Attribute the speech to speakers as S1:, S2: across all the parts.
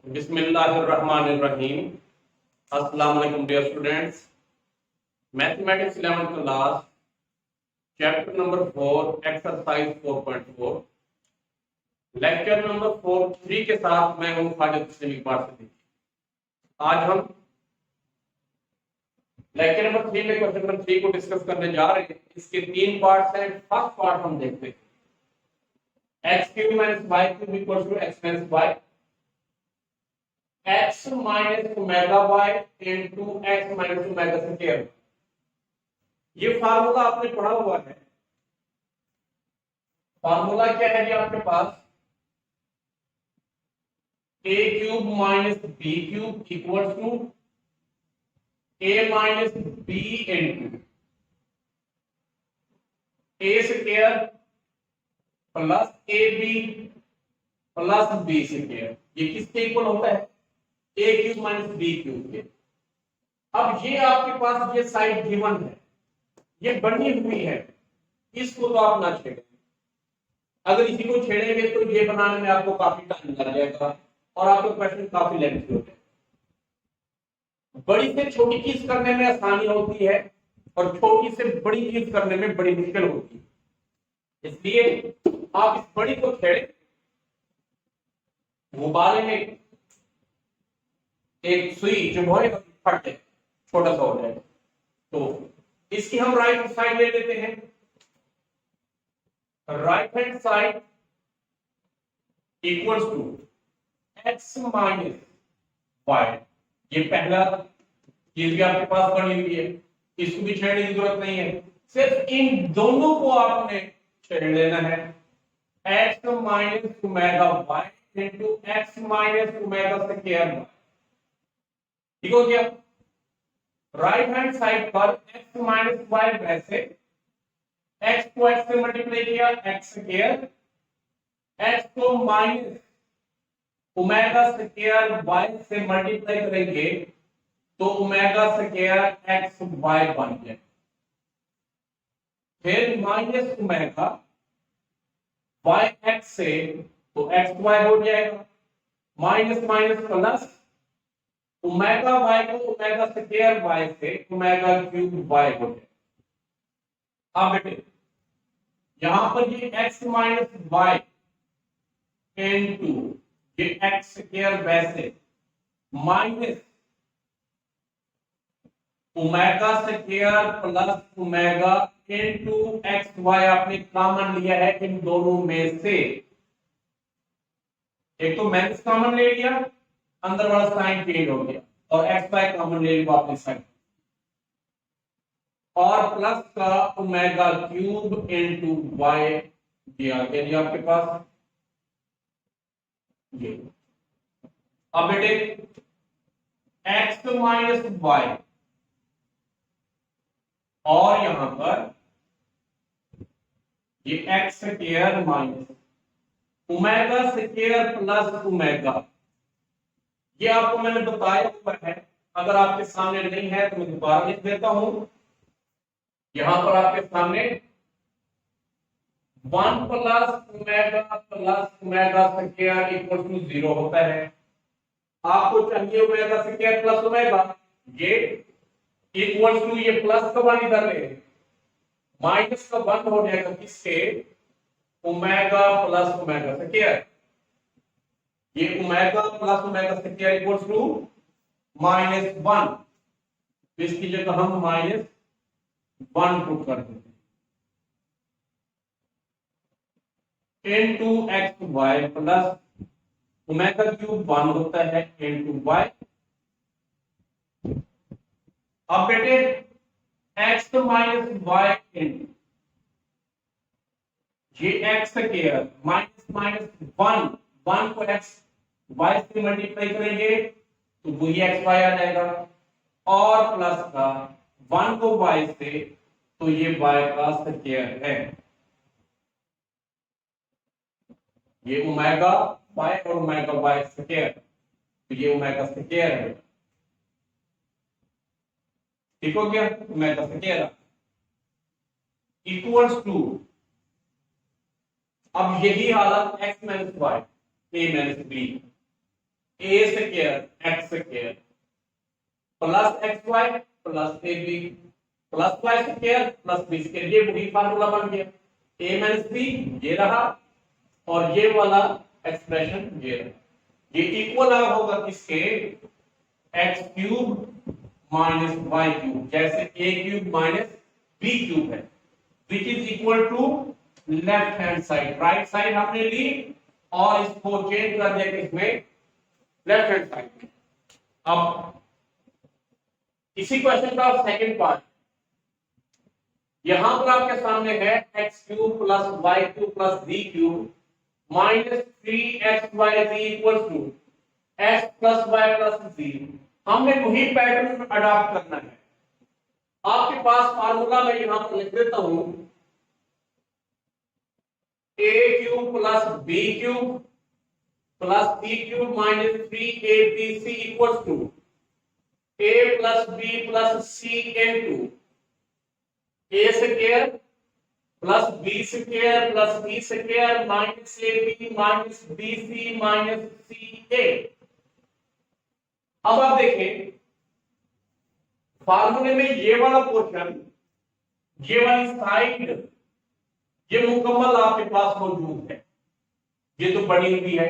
S1: बिस्मिल्लाहिर्रहमानिर्रहीम। अस्सलाम वालेकुम dear students. Mathematics 11th class, chapter number 4, exercise 4.4, lecture number 3 के साथ मैं हूं खालिद तस्लीम इकबाल सिद्दीकी। आज हम लेक्चर नंबर 3 में क्वेश्चन नंबर 3 को डिस्कस करने जा रहे हैं। इसके 3 पार्ट्स हैं। फर्स्ट पार्ट हम देखते हैं, x³ - y³ = x - y, x - omega y into x - omega square. ये फार्मूला आपने पढ़ा हुआ है। फार्मूला क्या है जी आपके पास? a³ - b³ equals to a - b into a square plus ab plus b square. ये किसके इक्वल होता है? a³ - b³ के। अब ये आपके पास ये साइड गिवन है, ये बनी हुई है, इसको तो आप ना छेड़ें। अगर इसी को छेड़ेंगे तो ये बनाने में आपको काफी टाइम लग जाएगा और आपके क्वेश्चन काफी लेंथी होते हैं। बड़ी से छोटी चीज करने में आसानी होती है और छोटी से बड़ी चीज करने में बड़ी मुश्किल होती है। इसलिए आप इस बड़ी को छेड़े। गुब्बारे में एक सुई चुभोए फटे, छोटा सा हो जाए। तो इसकी हम राइट साइड ले लेते हैं। Right hand side equals to x minus Y. ये पहला चीज भी आपके पास बनी हुई है, इसको भी छेड़ने की जरूरत नहीं है। सिर्फ इन दोनों को आपने छेड़ लेना है। x minus omega Y into X minus omega square Y. ठीक हो गया? राइट हैंड साइड पर x माइनस वाई वैसे x को x से मल्टीप्लाई किया x स्क्वायर, x को माइनस ओमेगा स्क्वायर y से मल्टीप्लाई करेंगे तो ओमेगा स्क्वायर एक्स वाई बन गया। फिर माइनस ओमेगा वाई एक्स से तो एक्स वाई हो जाएगा, minus minus plus omega Y को ओमेगा स्क्वायर वाई से ओमेगा क्यूब वाई हो जाएगा। अब बेटे यहां पर ये x माइनस वाई इनटू ये एक्स स्क्वायर वैसे minus omega square plus omega into x Y आपने कॉमन लिया है इन दोनों में से। एक तो माइनस कॉमन ले लिया, अंदर वाला साइन चेंज हो गया, और एक्स वाई कॉमन ले लिया वापस साइड, और प्लस का ओमेगा क्यूब इनटू वाई दिया गया जी आपके पास ये। अब बेटे एक्स माइनस वाई और यहां पर ये x square minus omega square plus omega. ये आपको मैंने बताया हुआ है, अगर आपके सामने नहीं है तो मैं दोबारा लिख देता हूं। यहां पर आपके सामने 1 plus omega square equal to 0 होता है। आपको चाहिए ओमेगा स्क्वायर प्लस ओमेगा, ये इक्वल टू ये प्लस का 1 इधर ले, माइनस का 1 हो जाएगा किसके? Omega plus omega square. ये omega plus omega square equal to -1, इसकी जगह हम -1 पुट कर देते हैं into x Y plus omega cube 1 होता है इनटू वाई। अब बेटे एक्स माइनस वाई इंटू ये एक्स स्क्वायर माइनस माइनस 1 को एक्स वाई से मल्टीप्लाई करेंगे तो वही एक्स वाई आ जाएगा, और प्लस का 1 को वाई से तो ये वाई का स्क्वायर है। ये ओमेगा वाई और ओमेगा वाई स्क्वायर, तो ये ओमेगा स्क्वायर है। ठीक हो गया? ओमेगा स्क्वायर इक्वल्स टू, अब यही हालत x - y a - b A square X square plus X Y plus A B plus Y square plus B square, ये वही फार्मूला बन गया। ए माइनस बी ये रहा और ये वाला एक्सप्रेशन ये रहा, ये इक्वल होगा किसके, X cube minus Y cube, जैसे A cube minus B cube है, which is equal to left hand side, right side हमने ली और इसको चेंज कर दिया किसमें, लेफ्ट हैंड साइड में। अब इसी क्वेश्चन का सेकंड पार्ट, यहां पर आपके सामने है x cube plus y cube plus d cube minus 3xyz equals to x plus Y plus z. हमने वही पैटर्न अडॉप्ट करना है। आपके पास फार्मूला मैं यहां पर लिख देता हूं, a cube plus b cube plus c cube minus 3abc equals to a plus b plus c into a square plus B square plus B square minus a b minus b c minus c a. अब आप देखें फार्मूले में ये वाला portion, ये वाली side, ये मुकम्मल आपके पास मौजूद है, ये तो बनी हुई है,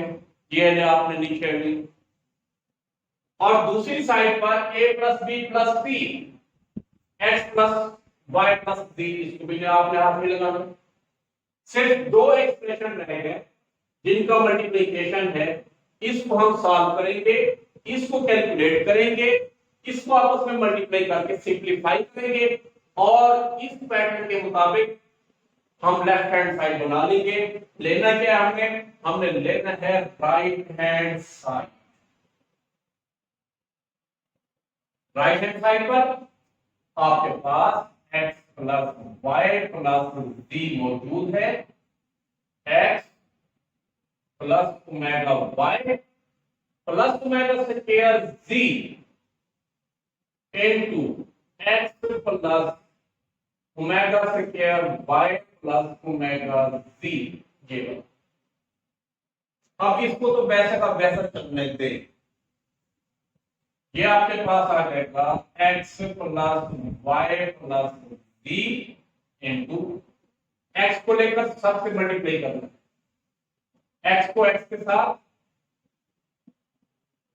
S1: ये आपने नीचे ली, और दूसरी साइड पर a plus b plus c x plus Y plus d, इसको भी आपने हाथ में लगाना। सिर्फ दो एक्सप्रेशन रह गए जिनका मल्टीप्लिकेशन है, इसको हम सॉल्व करेंगे, इसको कैलकुलेट करेंगे, इसको आपस में मल्टीप्लाई करके सिंपलीफाई करेंगे और इस पैटर्न के मुताबिक हम लेफ्ट हैंड साइड बना लेंगे। लेना क्या है हमने लेना है right hand side. Right hand side पर आपके पास x plus Y plus D मौजूद है, x plus omega Y plus omega square z into x plus omega square y plus omega z। ये अब इसको तो वैसे का वैसा चलने दे, ये आपके पास आ जाएगा x plus Y plus D into X को लेकर सबसे मल्टीप्लाई करना है, x को x के साथ,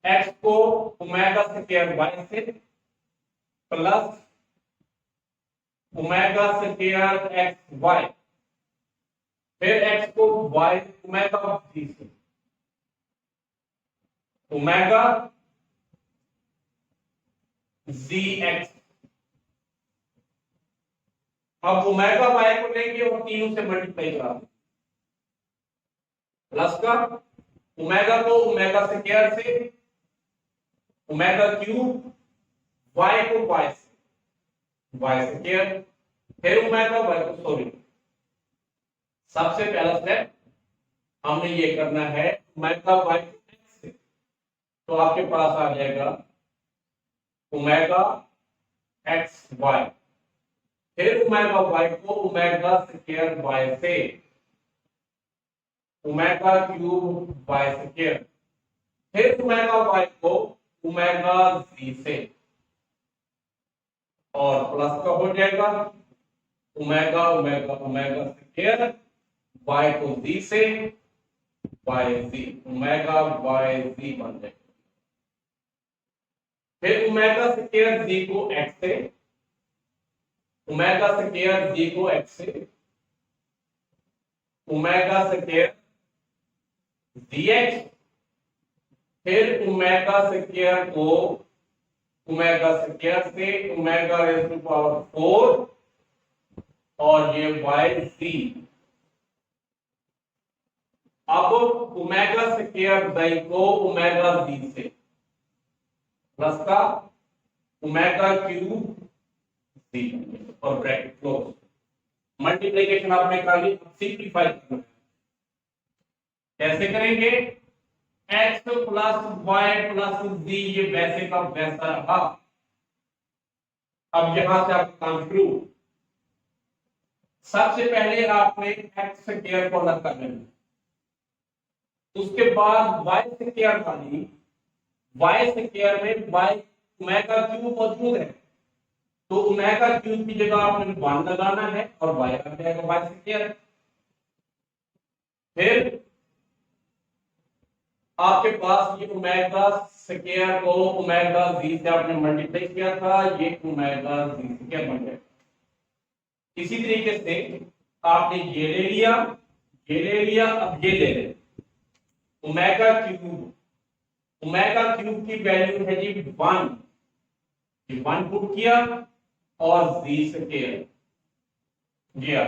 S1: x को ओमेगा स्क्वायर y से plus omega square X Y, फिर x को y ओमेगा जी से ओमेगा जी एक्स। अब ओमेगा वाई को लेंगे और तीनों से मल्टीप्लाई करा प्लस का ओमेगा को ओमेगा स्क्वायर से ओमेगा क्यूब, वाई को वाई से वाई स्क्वायर, फिर ओमेगा वाई को, सॉरी सबसे पहला स्टेप हमने ये करना है ओमेगा वाई को एक्स से, तो आपके पास आ जाएगा ओमेगा एक्स वाई, फिर ओमेगा वाई को ओमेगा स्क्वायर वाई से ओमेगा क्यूब वाई स्क्वायर, फिर ओमेगा वाई को ओमेगा जी से और प्लस का हो जाएगा omega omega omega square Y को जी से Y Z, omega Y Z बन जाएगा, फिर ओमेगा स्क्वायर जी को एक्स से ओमेगा स्क्वायर जी को एक्स से ओमेगा स्क्वायर जी एक्स, फिर ओमेगा स्क्वायर को ओमेगा स्क्वायर से ओमेगा रेज़ टू पावर 4 और ये वाई सी। अब ओमेगा स्क्वायर बाई को ओमेगा जी से प्लस का ओमेगा क्यूब जी और ब्रैकेट क्लोज, मल्टीप्लिकेशन आपने कर ली, सिंपलीफाई करना है। कैसे करेंगे, x प्लस वाई प्लस जी ये वैसे का वैसा रहा। अब यहां से आपका काम शुरू, सबसे पहले आपने x स्क्वायर को अलग कर लेना, उसके बाद y स्क्वायर वाली वाई स्क्वायर में वाई ओमेगा क्यूब मौजूद है, तो ओमेगा क्यूब की जगह आपने 1 लगाना है और वाई आ जाएगा वाई स्क्वायर। फिर आपके पास ये ओमेगा स्क्वायर को ओमेगा जी से आपने मल्टीप्लाई किया था, ये ओमेगा जी स्क्वायर बन गया। इसी तरीके से आपने ये ले लिया, ये ले लिया, अब ये ले लें ओमेगा क्यूब। ओमेगा क्यूब की वैल्यू है जी 1, ये 1 पुट किया और जी स्क्वायर गया।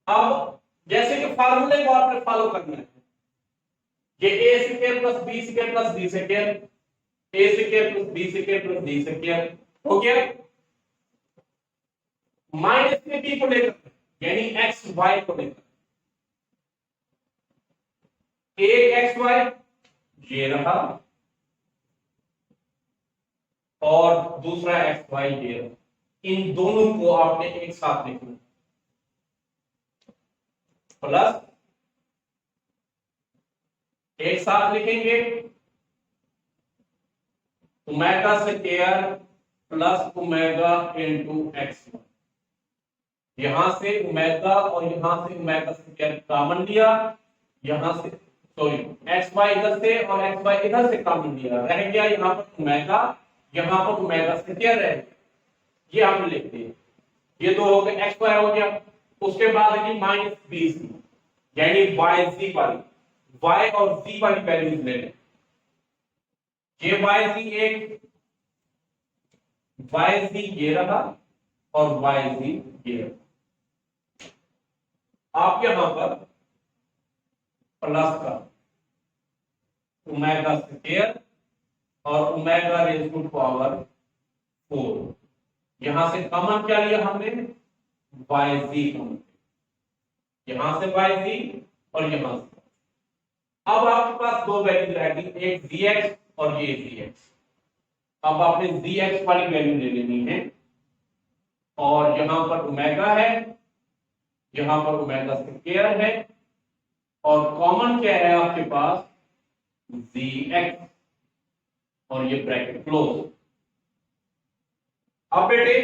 S1: अब जैसे कि फार्मूले को आपने फॉलो करना है, ये a square plus B square plus d square, a square plus B square plus d square हो गया। माइनस में बी को लेकर यानी एक्स वाई को लेकर, एक एक्स वाई ये रहा और दूसरा एक्स वाई ये रहा। इन दोनों को आपने एक साथ लिखना, प्लस एक साथ लिखेंगे omega square plus omega into x. यहां से ओमेगा और यहां से ओमेगा स्क्वायर कॉमन लिया, यहां से सॉरी एक्स वाई इधर से और एक्स वाई इधर से कॉमन लिया, रह गया यहां पर ओमेगा, यहां पर ओमेगा स्क्वायर रह गया, ये हमने लिख दिया। ये दो हो गए, एक्स वाई हो गया। उसके बाद है माइनस बी सी यानी वाई सी वाली, वाई और सी वाली वैल्यूज ले लें। ये वाई सी एक, वाई सी ये रहा और वाई सी ये रहा। आप यहां पर प्लस का ओमेगा स्क्वायर और ओमेगा रेज़ टू पावर 4, यहां से कॉमन क्या लिया हमने, वाई सी कॉमन, यहां से वाई सी और यहां से। अब आपके पास दो वैल्यू रहेगी, एक dx और ये dx। अब आपने dx वाली वैल्यू ले लेनी है और यहां पर ओमेगा है, यहां पर ओमेगा स्क्वायर है और कॉमन क्या है आपके पास dx और ये ब्रैकेट क्लोज। अब बेटे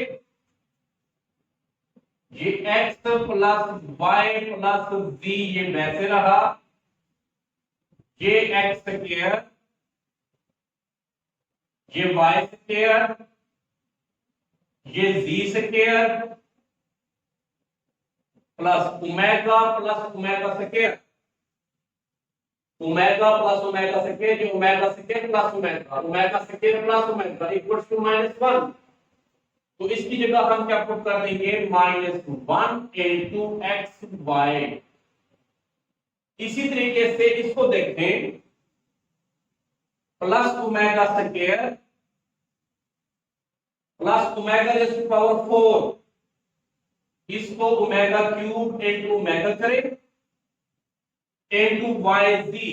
S1: ये x plus Y plus z ये वैसे रहा, ये एक्स स्क्वायर, ये वाई स्क्वायर, ये z square plus omega square, omega plus omega square, ये omega square plus omega, omega square plus omega equals to -1। तो इसकी जगह हम क्या पुट कर देंगे, -1 इनटू एक्स वाई। इसी तरीके से इसको देखें, plus omega square plus omega raise to power 4, इसको ओमेगा क्यूब इनटू ओमेगा करें इनटू वाई जी,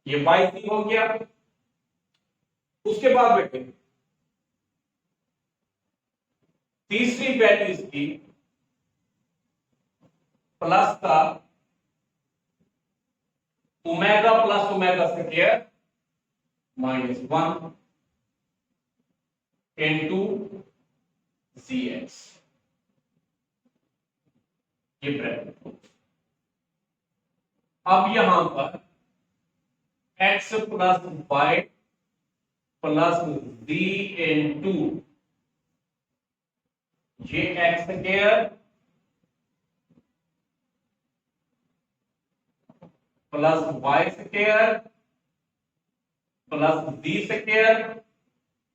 S1: ये वाई जी हो गया। उसके बाद बेटे तीसरी वैल्यू इसकी प्लस का omega plus omega square -1 into z x, ये ब्रैकेट। अब यहां पर x plus Y plus d into ये x square plus Y square plus d square,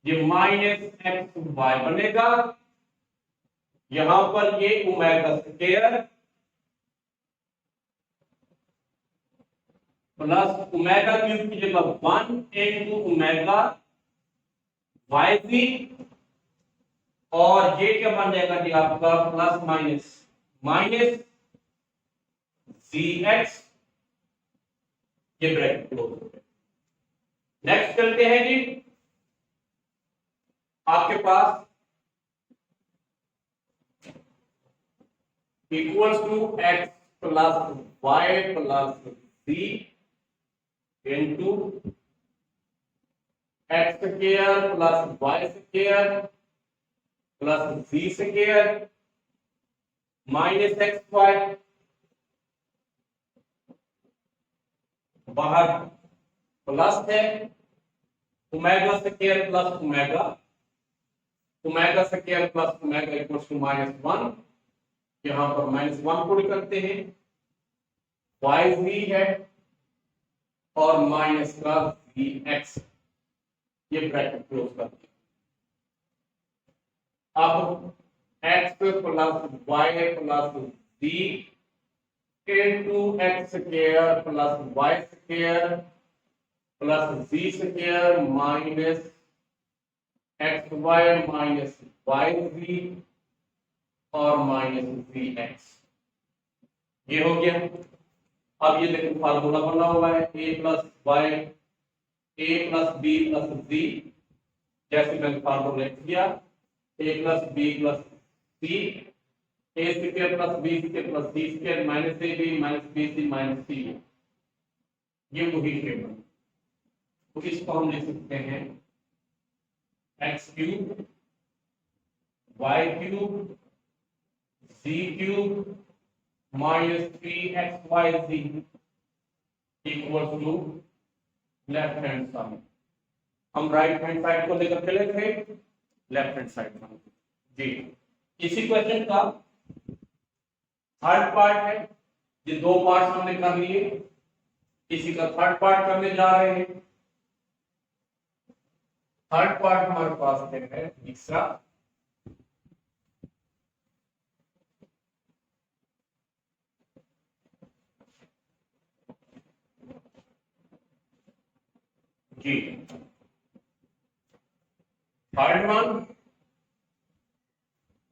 S1: ये -x वाई बनेगा। यहां पर ये omega square plus omega cube की जगह 1 इनटू ओमेगा वाई जी, और ये क्या बन जाएगा जी आपका प्लस माइनस सी एक्स, ये ब्रैकेट क्लोज हो गया। नेक्स्ट चलते हैं जी, आपके पास equals to x plus Y plus c into x square plus Y square plus z square minus x y, बाहर प्लस है omega square plus omega, omega square plus omega equals to -1, यहां पर -1 put करते हैं, Y जी है और minus का z x, ये ब्रैकेट क्लोज करते हैं। अब x plus Y plus z into x square plus Y square plus z square minus x y minus y z और माइनस जी एक्स, ये हो गया। अब ये देखो फार्मूला बना हुआ है a plus y a plus b plus z, जैसे मैंने फार्मूला लिख दिया a plus b plus c, a square plus B square plus c square minus a b minus b c minus c, ये वही shape है। तो इसको हम लिख सकते हैं x cube y cube z cube minus 3xyz equals to left hand side. हम राइट हैंड साइड को लेकर चले थे लेफ्ट हैंड साइड में जी। इसी क्वेश्चन का थर्ड पार्ट है, ये दो पार्ट हमने कर लिए, इसी का थर्ड पार्ट करने जा रहे हैं। थर्ड पार्ट हमारे पास है तीसरा, जी थर्ड वन,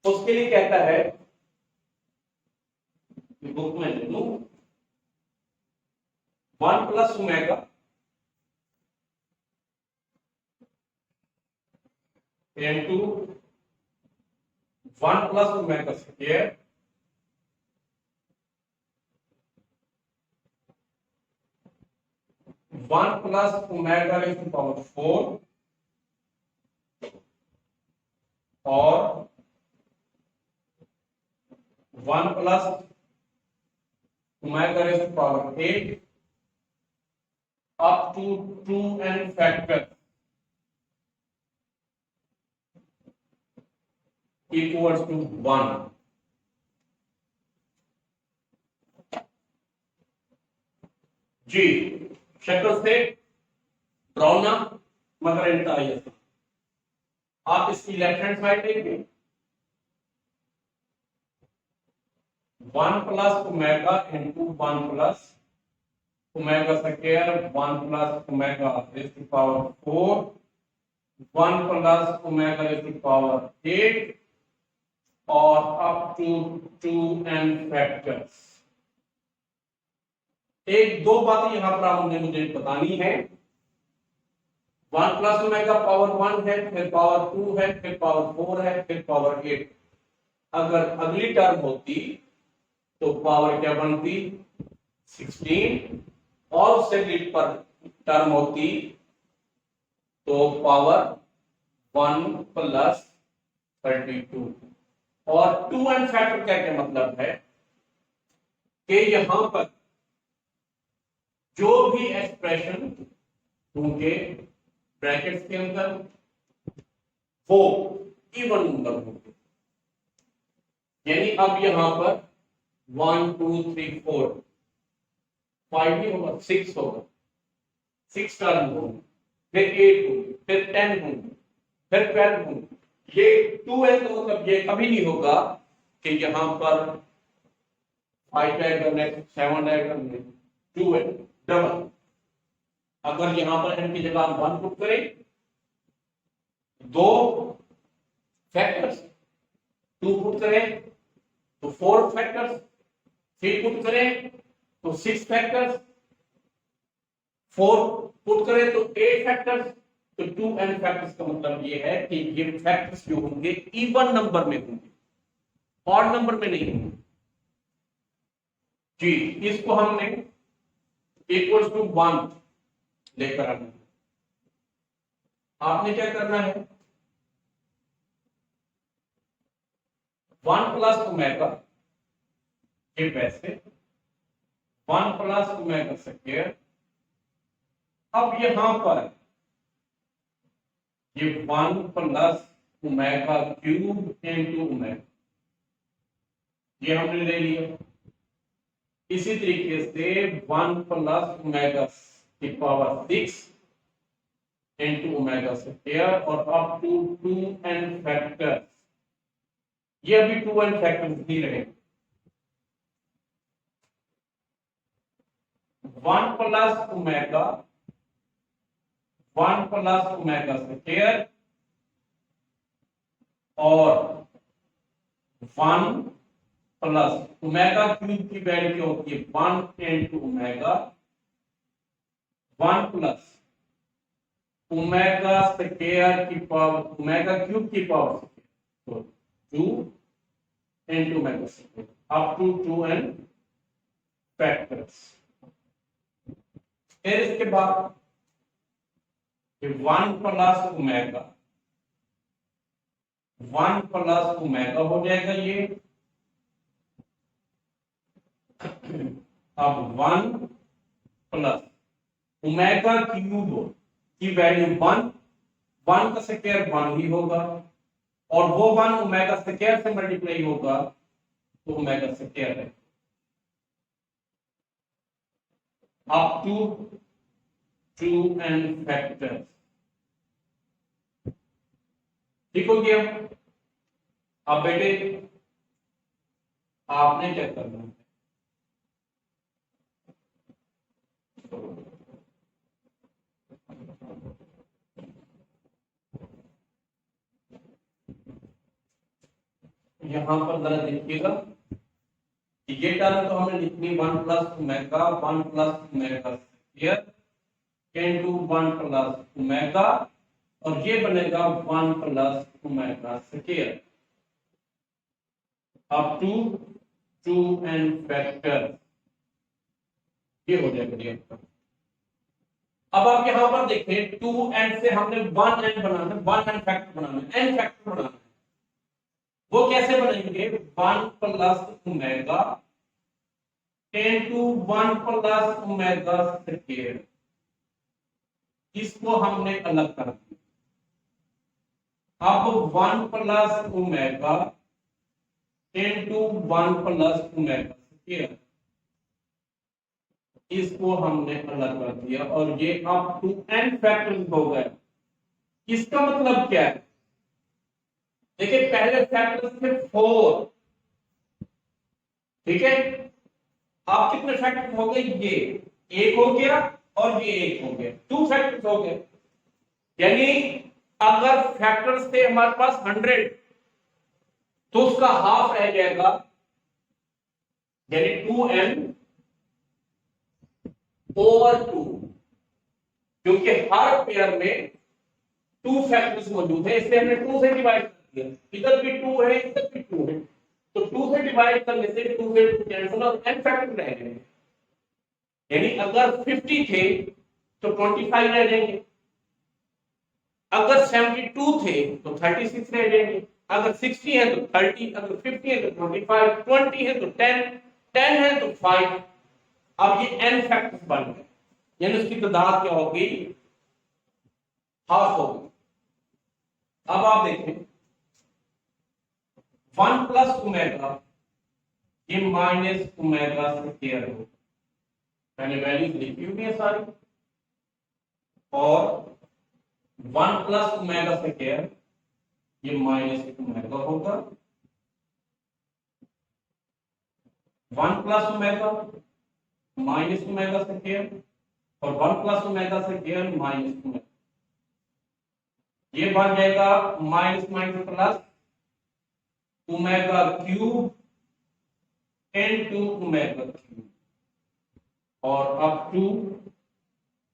S1: उसके लिए कहता है बुक में लिख लू 1 plus omega into 1 plus omega square one plus omega raise to power 4 और 1 plus omega raise to power 8 up to 2n factor equals to 1। जी शक्ल से ड्रॉना मगर इनका आइए आप इसकी लेफ्ट हैंड साइड देंगे 1 plus omega into 1 plus omega square 1 plus omega raise to power 4 1 plus omega raise to power 8 और अप टू 2n फैक्टर्स। एक दो बातें यहां पर आपने मुझे बतानी है, 1 प्लस ओमेगा पावर 1 है, फिर पावर 2 है, फिर पावर 4 है, फिर पावर 8। अगर अगली टर्म होती तो पावर क्या बनती 16 और उससे अगली पर टर्म होती तो पावर 1 प्लस 32। और 2n फैक्टर क्या क्या मतलब है कि यहां पर जो भी एक्सप्रेशन होंगे ब्रैकेट्स के अंदर वो इवन नंबर होंगे, यानी अब यहां पर 1 2 3 4 5 नहीं होगा 6 होगा, 6 टर्म होंगे, फिर 8 होंगे, फिर 10 होंगे, फिर 12 होंगे। ये 2n तो मतलब ये कभी नहीं होगा कि यहां पर 5 आएगा नेक्स्ट 7 आएगा, 2n डबल। अगर यहां पर n की जगह हम 1 पुट करें, दो फैक्टर्स 2 पुट करें तो 4 फैक्टर्स, 3 पुट करें तो 6 फैक्टर्स, 4 पुट करें तो 8 फैक्टर्स। तो 2n फैक्टर्स का मतलब ये है कि ये फैक्टर्स जो होंगे इवन नंबर में होंगे, ऑड नंबर में नहीं होंगे जी। इसको हमने इक्वल्स टू 1 लेकर आना है। आपने क्या करना है, 1 प्लस ओमेगा के वैसे 1 प्लस ओमेगा स्क्वायर। अब यहां पर ये 1 plus omega cube into omega ये हमने ले लिया। इसी तरीके से 1 प्लस ओमेगा की पावर 6 इनटू ओमेगा स्क्वायर और अप टू 2n फैक्टर। ये अभी 2n फैक्टर्स नहीं रहे। 1 प्लस ओमेगा स्क्वायर और 1 प्लस ओमेगा क्यूब की वैल्यू क्या होती है, 1 into omega 1 plus omega square की पावर ओमेगा क्यूब की पावर तो 2 into omega square up to 2n factors. फिर इसके बाद 1 प्लस ओमेगा हो जाएगा ये। अब 1 प्लस ओमेगा क्यूब की वैल्यू 1 का स्क्वायर 1 ही होगा और वो 1 ओमेगा स्क्वायर से मल्टीप्लाई होगा तो ओमेगा स्क्वायर है अप टू 2n फैक्टर्स। ठीक हो गया। अब बेटे आपने क्या करना है, यहां पर जरा देखिएगा, ये टर्म तो हमने लिखनी 1 plus omega square into 1 plus omega और ये बनेगा 1 plus omega square up to 2n factor. ये हो जाएगा। अब आप यहां पर देखें 2n से हमने 1n बनाना, 1n फैक्टर बनाना, n फैक्टर बनाना है। वो कैसे बनेंगे, 1 plus omega into 1 plus omega square, इसको हमने अलग कर दिया। अब 1 plus omega into 1 plus omega square, इसको हमने अलग कर दिया और ये अब 2n फैक्टर्स हो गए। इसका मतलब क्या है, देखिए पहले फैक्टर्स थे 4, ठीक है। अब कितने फैक्टर्स हो गए, ये 1 हो गया और ये 1 हो गया, 2 फैक्टर्स हो गए। यानी अगर फैक्टर्स थे हमारे पास 100 तो उसका हाफ रह जाएगा, यानी 2n ओवर 2, क्योंकि हर पेयर में 2 फैक्टर्स मौजूद है, इसलिए हमने 2 से डिवाइड कर दिया। इधर भी 2 है, इधर भी 2 है, तो 2 से डिवाइड करने से 2 से 2 कैंसिल और n फैक्टर रह जाएंगे। यानी अगर 50 थे तो 25 रह जाएंगे, अगर 72 थे तो 36 रह जाएंगे, अगर 60 है तो 30, अगर 50 है तो 25, 20 है तो 10, 10 है तो 5। अब ये n फैक्टर्स बन गए, यानी उसकी तादाद क्या होगी, हाफ होगी। अब आप देखें 1 प्लस ओमेगा ये माइनस ओमेगा स्क्वायर हो, मैंने वैल्यूज लिखी हुई है सारी, और 1 प्लस ओमेगा स्क्वायर ये माइनस ओमेगा होगा, 1 plus omega minus omega square और 1 plus omega square minus omega, ये बन जाएगा minus minus plus omega cube into omega cube और up to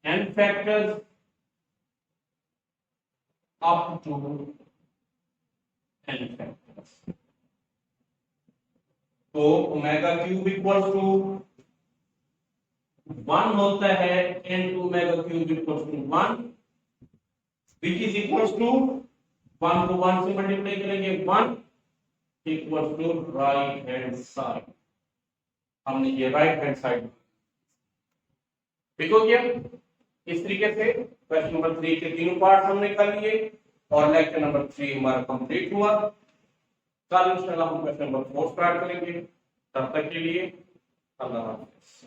S1: n factors up to n factors. तो omega cube equal to 1 होता है n2 mega cube equals to 1 which is equals to 1 को 1 से multiply करेंगे 1 equals to right hand side. हमने ये right hand side ठीक हो गया। इस तरीके से क्वेश्चन नंबर 3 के तीनों पार्ट हमने कर लिए और लेक्चर नंबर 3 हमारा कंप्लीट हुआ। कल इंशाल्लाह हम क्वेश्चन नंबर 4 स्टार्ट करेंगे। तब तक के लिए अल्लाह हाफिज़।